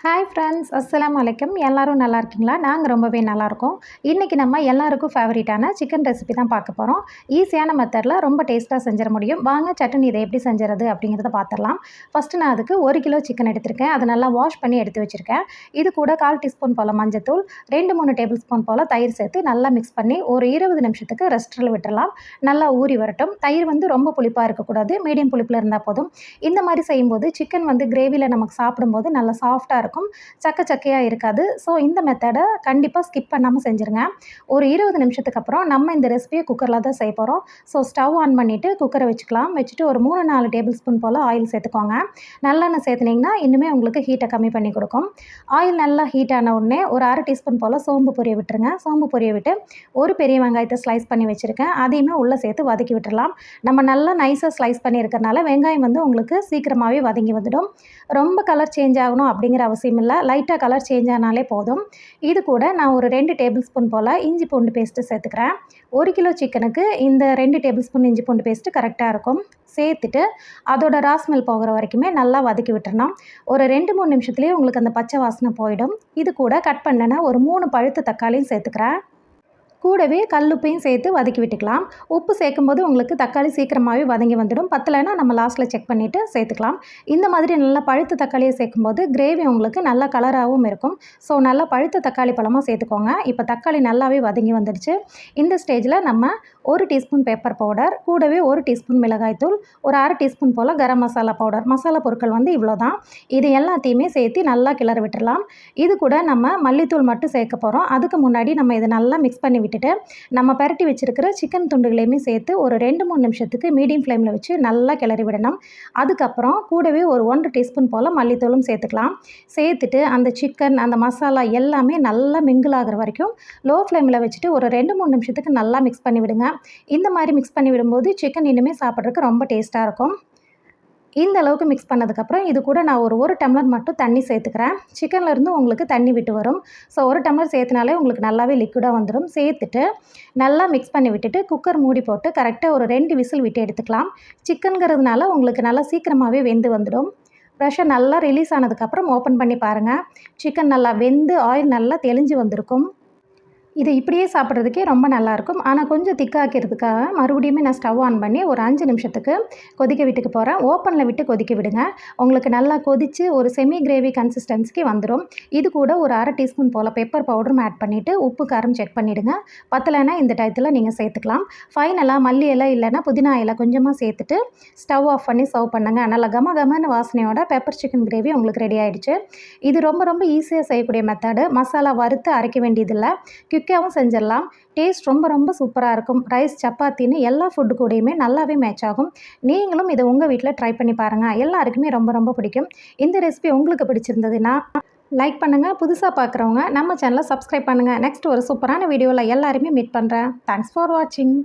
Hi friends, அஸ்ஸலாமு அலைக்கும். எல்லாரும் நல்லா இருக்கீங்களா? நாங்கள் ரொம்பவே நல்லாயிருக்கோம். இன்றைக்கி நம்ம எல்லாருக்கும் ஃபேவரட்டான சிக்கன் ரெசிபி தான் பார்க்க போகிறோம். ஈஸியான மெத்தடில் ரொம்ப டேஸ்ட்டாக செஞ்சிட முடியும். வாங்க சட்னி இதை எப்படி செஞ்சுறது அப்படிங்கிறத பார்த்துடலாம். ஃபஸ்ட்டு நான் அதுக்கு 1 கிலோ சிக்கன் எடுத்திருக்கேன். அதை நல்லா வாஷ் பண்ணி எடுத்து வச்சுருக்கேன். இது கூட 1/4 டீஸ்பூன் போல் மஞ்சத்தூள், 2-3 டேபிள் ஸ்பூன் போல் தயிர் சேர்த்து நல்லா மிக்ஸ் பண்ணி ஒரு 20 நிமிஷத்துக்கு ரெஸ்ட்டில் விட்டுடலாம். நல்லா ஊறி வரட்டும். தயிர் ரொம்ப புளிப்பாக இருக்கக்கூடாது, மீடியம் புளிப்பில் இருந்தால் போதும். இந்த மாதிரி செய்யும்போது சிக்கன் கிரேவியில் நமக்கு சாப்பிடும்போது நல்லா சாஃப்டாக இருக்கும், சக்கையாக இருக்காது. ஸோ இந்த மெத்தடை கண்டிப்பாக ஸ்கிப் பண்ணாமல் செஞ்சுருங்க. ஒரு 20 நிமிஷத்துக்கு அப்புறம் நம்ம இந்த ரெசிபியை குக்கரில் தான் செய்ய போகிறோம். ஸோ ஸ்டவ் ஆன் பண்ணிவிட்டு குக்கரை வச்சுக்கலாம். வச்சுட்டு ஒரு 3-4 டேபிள் ஸ்பூன் போல் ஆயில் சேர்த்துக்கோங்க. நல்லெண்ணெய் சேர்த்துனிங்கன்னா இன்னுமே உங்களுக்கு ஹீட்டை கம்மி பண்ணி கொடுக்கும். ஆயில் நல்லா ஹீட் ஆன உடனே ஒரு 1/2 டீஸ்பூன் போல் சோம்பு பொரிய விட்டுருங்க. சோம்பு பொரிய விட்டு ஒரு பெரிய வெங்காயத்தை ஸ்லைஸ் பண்ணி வச்சுருக்கேன். அதையுமே உள்ளே சேர்த்து வதக்கி விட்டுடலாம். நம்ம நல்லா நைஸாக ஸ்லைஸ் பண்ணியிருக்கறனால வெங்காயம் உங்களுக்கு சீக்கிரமாகவே வதங்கி வந்துடும். ரொம்ப கலர் சேஞ்ச் ஆகணும் அப்படிங்கிற அவசியம் இல்லை. லைட்டாக கலர் சேஞ்ச் ஆனாலே போதும். இது கூட நான் ஒரு 2 டேபிள் ஸ்பூன் போல் இஞ்சி பூண்டு பேஸ்ட்டு சேர்த்துக்கிறேன். 1 கிலோ சிக்கனுக்கு இந்த 2 டேபிள் ஸ்பூன் இஞ்சி பூண்டு பேஸ்ட்டு கரெக்டாக இருக்கும். சேர்த்துட்டு அதோட ராஸ்மெல் போகிற வரைக்குமே நல்லா வதக்கி விட்டுறணும். ஒரு 2-3 நிமிஷத்துலேயே உங்களுக்கு அந்த பச்சை வாசனை போயிடும். இது கூட கட் பண்ணனா ஒரு 3 பழுத்த தக்காளியும் சேர்த்துக்கிறேன். கூடவே கல்லுப்பையும் சேர்த்து வதக்கி விட்டுக்கலாம். உப்பு சேர்க்கும்போது உங்களுக்கு தக்காளி சீக்கிரமாகவே வதங்கி வந்துடும். பத்தலைன்னா நம்ம லாஸ்ட்டில் செக் பண்ணிவிட்டு சேர்த்துக்கலாம். இந்த மாதிரி நல்லா பழுத்த தக்காளியை சேர்க்கும்போது கிரேவி உங்களுக்கு நல்ல கலராகவும் இருக்கும். ஸோ நல்லா பழுத்த தக்காளி பழமாக சேர்த்துக்கோங்க. இப்போ தக்காளி நல்லாவே வதங்கி வந்துடுச்சு. இந்த ஸ்டேஜில் நம்ம 1 டீஸ்பூன் பெப்பர் பவுடர், கூடவே 1 டீஸ்பூன் மிளகாய்த்தூள், ஒரு 1/2 டீஸ்பூன் போல் கரம் மசாலா பவுடர், மசாலா பொருட்கள் இவ்வளோ தான். இது எல்லாத்தையுமே சேர்த்து நல்லா கிளற விட்டுடலாம். இது கூட நம்ம மல்லித்தூள் மட்டும் சேர்க்க போகிறோம். அதுக்கு முன்னாடி நம்ம இதை நல்லா மிக்ஸ் பண்ணி விட்டுட்டு நம்ம பரட்டி வச்சிருக்கிற சிக்கன் துண்டுகளையுமே சேர்த்து ஒரு 2-3 நிமிஷத்துக்கு மீடியம் ஃப்ளேமில் வச்சு நல்லா கிளறி விடணும். அதுக்கப்புறம் கூடவே ஒரு 1 டீஸ்பூன் போல் மல்லித்தூளும் சேர்த்துக்கலாம். சேர்த்துட்டு அந்த சிக்கன், அந்த மசாலா எல்லாமே நல்லா மிங்கிள் ஆகிற வரைக்கும் லோ ஃப்ளேமில் வச்சுட்டு ஒரு 2-3 நிமிஷத்துக்கு நல்லா மிக்ஸ் பண்ணி விடுங்க. இந்த மாதிரி மிக்ஸ் பண்ணி விடும்போது சிக்கன் இனிமேல் சாப்பிட்றதுக்கு ரொம்ப டேஸ்ட்டாக இருக்கும். இந்த அளவுக்கு மிக்ஸ் பண்ணதுக்கப்புறம் இது கூட நான் ஒரு டம்ளர் மட்டும் தண்ணி சேர்த்துக்கிறேன். சிக்கன்லேருந்து உங்களுக்கு தண்ணி விட்டு வரும். ஸோ 1 டம்ளர் சேர்த்துனாலே உங்களுக்கு நல்லாவே லிக்விடாக வந்துடும். சேர்த்துட்டு நல்லா மிக்ஸ் பண்ணி விட்டுட்டு குக்கர் மூடி போட்டு கரெக்டாக ஒரு 2 விசில் விட்டு எடுத்துக்கலாம். சிக்கனுங்கிறதுனால உங்களுக்கு நல்லா சீக்கிரமாகவே வெந்து வந்துடும். ப்ரெஷர் நல்லா ரிலீஸ் ஆனதுக்கப்புறம் ஓப்பன் பண்ணி பாருங்கள். சிக்கன் நல்லா வெந்து ஆயில் நல்லா தெளிஞ்சு வந்திருக்கும். இது இப்படியே சாப்பிட்றதுக்கே ரொம்ப நல்லாயிருக்கும். ஆனால் கொஞ்சம் திக்காக்கிறதுக்காக மறுபடியுமே நான் ஸ்டவ் ஆன் பண்ணி ஒரு 5 நிமிஷத்துக்கு கொதிக்க விட்டுக்க போகிறேன். ஓப்பனில் விட்டு கொதிக்க விடுங்க. உங்களுக்கு நல்லா கொதித்து ஒரு செமி கிரேவி கன்சிஸ்டன்சிக்கு வந்துடும். இது கூட ஒரு 1/2 டீஸ்பூன் போல் பெப்பர் பவுடரும் ஆட் பண்ணிவிட்டு உப்பு காரம் செக் பண்ணிவிடுங்க. பத்தலைன்னா இந்த டயத்தில் நீங்கள் சேர்த்துக்கலாம். ஃபைனலாக மல்லி இலை இல்லைன்னா புதினா இலை கொஞ்சமாக சேர்த்துட்டு ஸ்டவ் ஆஃப் பண்ணி சர்வ் பண்ணுங்கள். நல்லா கமகமன்னு வாசனையோட பெப்பர் சிக்கன் கிரேவி உங்களுக்கு ரெடி ஆகிடுச்சு. இது ரொம்ப ஈஸியாக செய்யக்கூடிய மெத்தடு. மசாலா வறுத்து அரைக்க வேண்டியதில்லை, குயிக்காகவும் செஞ்சிடலாம். டேஸ்ட் ரொம்ப சூப்பராக இருக்கும். ரைஸ், சப்பாத்தின்னு எல்லா ஃபுட்டு கூடயுமே நல்லாவே மேட்ச் ஆகும். நீங்களும் இதை உங்கள் வீட்டில் ட்ரை பண்ணி பாருங்கள். எல்லாருக்குமே ரொம்ப பிடிக்கும். இந்த ரெசிபி உங்களுக்கு பிடிச்சிருந்ததுன்னா லைக் பண்ணுங்கள். புதுசாக பார்க்குறவங்க நம்ம சேனலை சப்ஸ்கிரைப் பண்ணுங்கள். நெக்ஸ்ட் ஒரு சூப்பரான வீடியோவில் எல்லாருமே மீட் பண்ணுறேன். தேங்க்ஸ் ஃபார் வாட்சிங்.